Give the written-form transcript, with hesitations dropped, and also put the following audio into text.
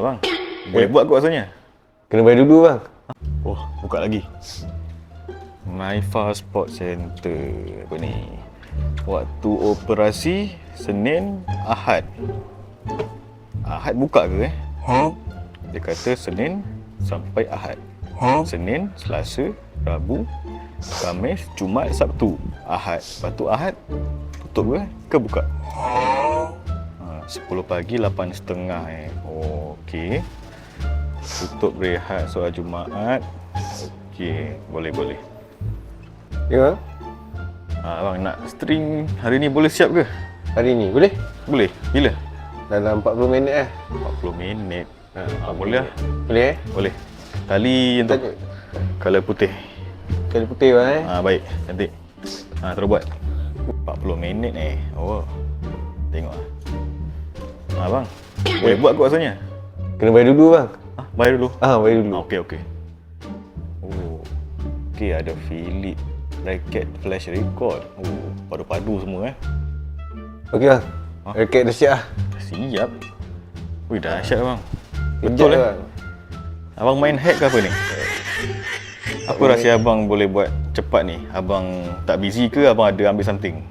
Bang. Boleh buat kot rasanya. Kena bayar dulu bang. Oh, buka lagi. Myfa Sport Center. Apa ni? Waktu operasi Senin, Ahad. Ahad buka ke Dia kata Senin sampai Ahad. Senin, Selasa, Rabu, Khamis, Jumaat, Sabtu, Ahad. Lepas tu Ahad tutup ke buka? 10 pagi, 8.30 Oh, okey. Tutup rehat soal Jumaat. Okey, boleh. Ya bang. Bang nak string hari ni boleh siap ke? Hari ni boleh? Boleh. Bila? Dalam 40 minit 40 minit. Boleh lah. Boleh Boleh. Tali untuk color putih. Kali putih bang Baik, cantik. Terus buat. 40 minit Oh. Tengok bang. Boleh buat kot rasanya. Kena bayar dulu bang. Bayar dulu. Bayar dulu. Okey. Oh. Okey, ada Philip racket flash record. Oh, padu-padu semua Okey bang. Raket dah siap lah. Siap. Wih, dahsyat bang. Kejap Betul bang. Abang main hack ke apa ni? Apa rahsia abang boleh buat cepat ni? Abang tak busy ke abang ada ambil something?